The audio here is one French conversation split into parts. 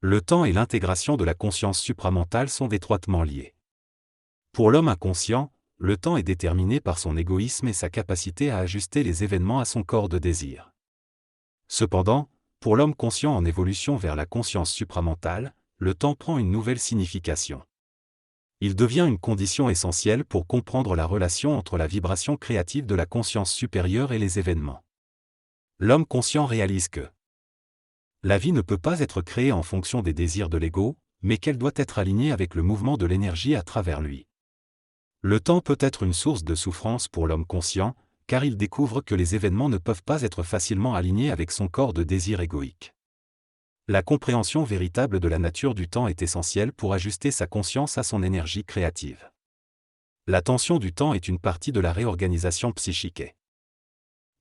Le temps et l'intégration de la conscience supramentale sont étroitement liés. Pour l'homme inconscient, le temps est déterminé par son égoïsme et sa capacité à ajuster les événements à son corps de désir. Cependant, pour l'homme conscient en évolution vers la conscience supramentale, le temps prend une nouvelle signification. Il devient une condition essentielle pour comprendre la relation entre la vibration créative de la conscience supérieure et les événements. L'homme conscient réalise que la vie ne peut pas être créée en fonction des désirs de l'ego, mais qu'elle doit être alignée avec le mouvement de l'énergie à travers lui. Le temps peut être une source de souffrance pour l'homme conscient, car il découvre que les événements ne peuvent pas être facilement alignés avec son corps de désir égoïque. La compréhension véritable de la nature du temps est essentielle pour ajuster sa conscience à son énergie créative. La tension du temps est une partie de la réorganisation psychique et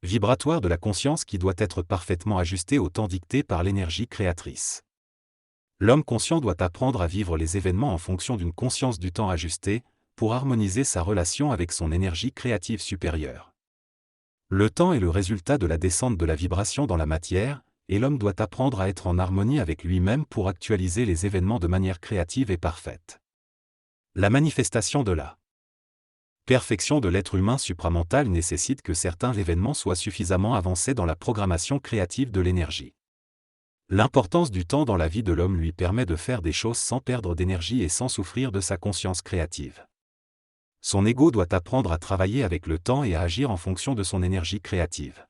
vibratoire de la conscience qui doit être parfaitement ajustée au temps dicté par l'énergie créatrice. L'homme conscient doit apprendre à vivre les événements en fonction d'une conscience du temps ajustée, pour harmoniser sa relation avec son énergie créative supérieure. Le temps est le résultat de la descente de la vibration dans la matière, et l'homme doit apprendre à être en harmonie avec lui-même pour actualiser les événements de manière créative et parfaite. La manifestation de la perfection de l'être humain supramental nécessite que certains événements soient suffisamment avancés dans la programmation créative de l'énergie. L'importance du temps dans la vie de l'homme lui permet de faire des choses sans perdre d'énergie et sans souffrir de sa conscience créative. Son ego doit apprendre à travailler avec le temps et à agir en fonction de son énergie créative.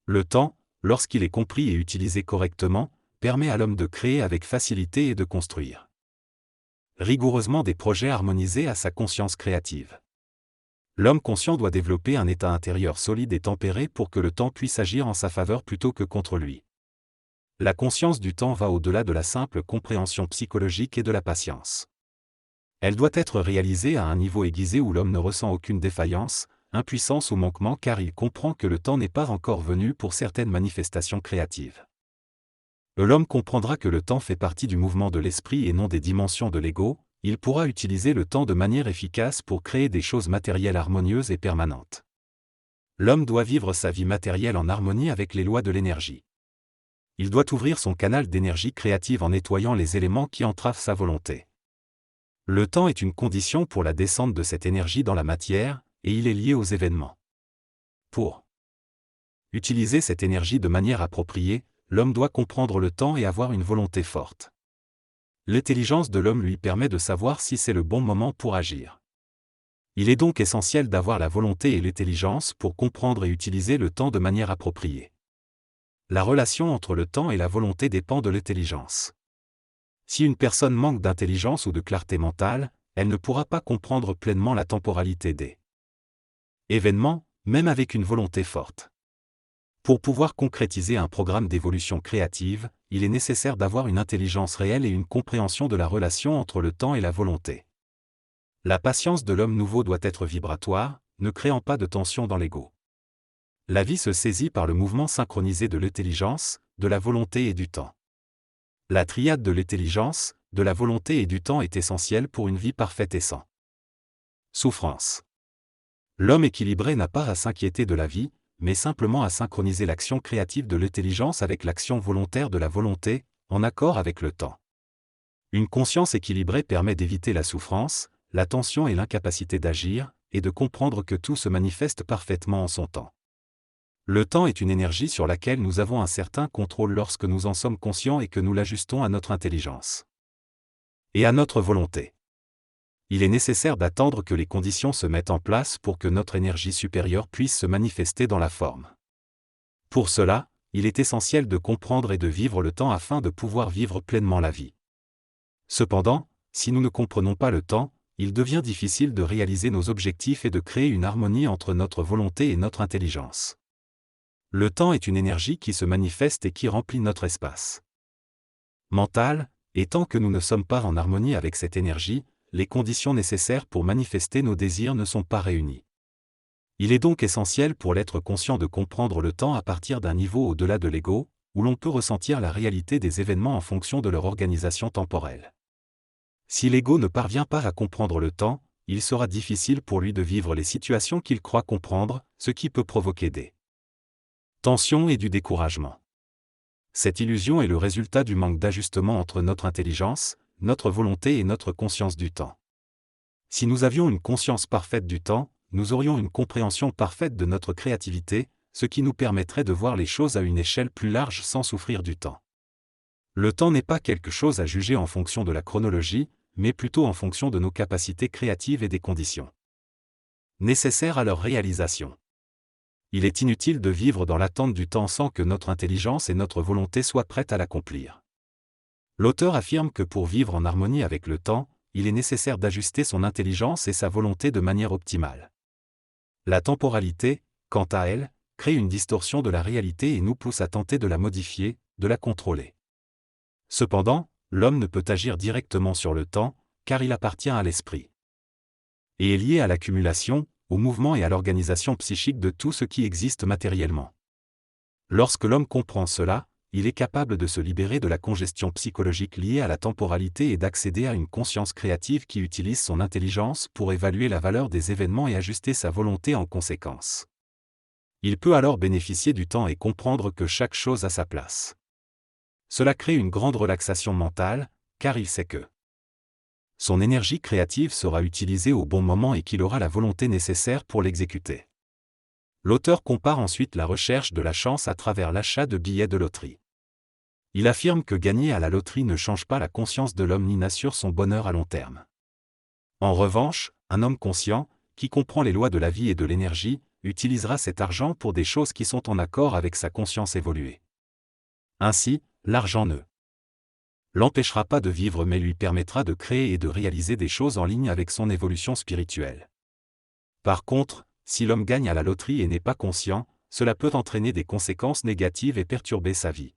Le temps, lorsqu'il est compris et utilisé correctement, permet à l'homme de créer avec facilité et de construire rigoureusement des projets harmonisés à sa conscience créative. L'homme conscient doit développer un état intérieur solide et tempéré pour que le temps puisse agir en sa faveur plutôt que contre lui. La conscience du temps va au-delà de la simple compréhension psychologique et de la patience. Elle doit être réalisée à un niveau aiguisé où l'homme ne ressent aucune défaillance, impuissance ou manquement car il comprend que le temps n'est pas encore venu pour certaines manifestations créatives. L'homme comprendra que le temps fait partie du mouvement de l'esprit et non des dimensions de l'ego, il pourra utiliser le temps de manière efficace pour créer des choses matérielles harmonieuses et permanentes. L'homme doit vivre sa vie matérielle en harmonie avec les lois de l'énergie. Il doit ouvrir son canal d'énergie créative en nettoyant les éléments qui entravent sa volonté. Le temps est une condition pour la descente de cette énergie dans la matière, et il est lié aux événements. Pour utiliser cette énergie de manière appropriée, l'homme doit comprendre le temps et avoir une volonté forte. L'intelligence de l'homme lui permet de savoir si c'est le bon moment pour agir. Il est donc essentiel d'avoir la volonté et l'intelligence pour comprendre et utiliser le temps de manière appropriée. La relation entre le temps et la volonté dépend de l'intelligence. Si une personne manque d'intelligence ou de clarté mentale, elle ne pourra pas comprendre pleinement la temporalité des événements, même avec une volonté forte. Pour pouvoir concrétiser un programme d'évolution créative, il est nécessaire d'avoir une intelligence réelle et une compréhension de la relation entre le temps et la volonté. La patience de l'homme nouveau doit être vibratoire, ne créant pas de tension dans l'ego. La vie se saisit par le mouvement synchronisé de l'intelligence, de la volonté et du temps. La triade de l'intelligence, de la volonté et du temps est essentielle pour une vie parfaite et sans souffrance. L'homme équilibré n'a pas à s'inquiéter de la vie, mais simplement à synchroniser l'action créative de l'intelligence avec l'action volontaire de la volonté, en accord avec le temps. Une conscience équilibrée permet d'éviter la souffrance, la tension et l'incapacité d'agir, et de comprendre que tout se manifeste parfaitement en son temps. Le temps est une énergie sur laquelle nous avons un certain contrôle lorsque nous en sommes conscients et que nous l'ajustons à notre intelligence et à notre volonté. Il est nécessaire d'attendre que les conditions se mettent en place pour que notre énergie supérieure puisse se manifester dans la forme. Pour cela, il est essentiel de comprendre et de vivre le temps afin de pouvoir vivre pleinement la vie. Cependant, si nous ne comprenons pas le temps, il devient difficile de réaliser nos objectifs et de créer une harmonie entre notre volonté et notre intelligence. Le temps est une énergie qui se manifeste et qui remplit notre espace mental, et tant que nous ne sommes pas en harmonie avec cette énergie, les conditions nécessaires pour manifester nos désirs ne sont pas réunies. Il est donc essentiel pour l'être conscient de comprendre le temps à partir d'un niveau au-delà de l'ego, où l'on peut ressentir la réalité des événements en fonction de leur organisation temporelle. Si l'ego ne parvient pas à comprendre le temps, il sera difficile pour lui de vivre les situations qu'il croit comprendre, ce qui peut provoquer des tensions et du découragement. Cette illusion est le résultat du manque d'ajustement entre notre intelligence, notre volonté et notre conscience du temps. Si nous avions une conscience parfaite du temps, nous aurions une compréhension parfaite de notre créativité, ce qui nous permettrait de voir les choses à une échelle plus large sans souffrir du temps. Le temps n'est pas quelque chose à juger en fonction de la chronologie, mais plutôt en fonction de nos capacités créatives et des conditions nécessaires à leur réalisation. Il est inutile de vivre dans l'attente du temps sans que notre intelligence et notre volonté soient prêtes à l'accomplir. L'auteur affirme que pour vivre en harmonie avec le temps, il est nécessaire d'ajuster son intelligence et sa volonté de manière optimale. La temporalité, quant à elle, crée une distorsion de la réalité et nous pousse à tenter de la modifier, de la contrôler. Cependant, l'homme ne peut agir directement sur le temps, car il appartient à l'esprit. Et est lié à l'accumulation, au mouvement et à l'organisation psychique de tout ce qui existe matériellement. Lorsque l'homme comprend cela, il est capable de se libérer de la congestion psychologique liée à la temporalité et d'accéder à une conscience créative qui utilise son intelligence pour évaluer la valeur des événements et ajuster sa volonté en conséquence. Il peut alors bénéficier du temps et comprendre que chaque chose a sa place. Cela crée une grande relaxation mentale, car il sait que son énergie créative sera utilisée au bon moment et qu'il aura la volonté nécessaire pour l'exécuter. L'auteur compare ensuite la recherche de la chance à travers l'achat de billets de loterie. Il affirme que gagner à la loterie ne change pas la conscience de l'homme ni n'assure son bonheur à long terme. En revanche, un homme conscient, qui comprend les lois de la vie et de l'énergie, utilisera cet argent pour des choses qui sont en accord avec sa conscience évoluée. Ainsi, l'argent ne l'empêchera pas de vivre mais lui permettra de créer et de réaliser des choses en ligne avec son évolution spirituelle. Par contre, si l'homme gagne à la loterie et n'est pas conscient, cela peut entraîner des conséquences négatives et perturber sa vie.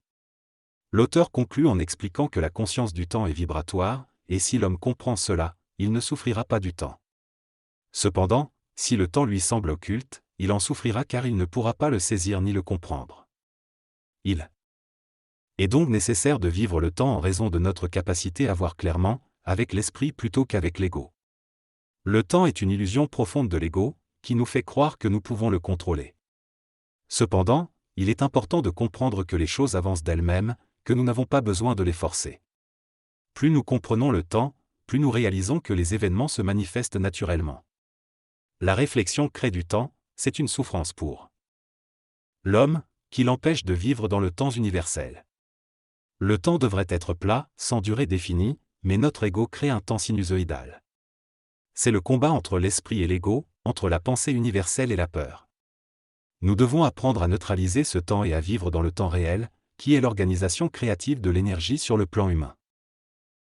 L'auteur conclut en expliquant que la conscience du temps est vibratoire, et si l'homme comprend cela, il ne souffrira pas du temps. Cependant, si le temps lui semble occulte, il en souffrira car il ne pourra pas le saisir ni le comprendre. Il est donc nécessaire de vivre le temps en raison de notre capacité à voir clairement, avec l'esprit plutôt qu'avec l'ego. Le temps est une illusion profonde de l'ego, qui nous fait croire que nous pouvons le contrôler. Cependant, il est important de comprendre que les choses avancent d'elles-mêmes, que nous n'avons pas besoin de les forcer. Plus nous comprenons le temps, plus nous réalisons que les événements se manifestent naturellement. La réflexion crée du temps, c'est une souffrance pour l'homme, qui l'empêche de vivre dans le temps universel. Le temps devrait être plat, sans durée définie, mais notre ego crée un temps sinusoïdal. C'est le combat entre l'esprit et l'ego, entre la pensée universelle et la peur. Nous devons apprendre à neutraliser ce temps et à vivre dans le temps réel, qui est l'organisation créative de l'énergie sur le plan humain.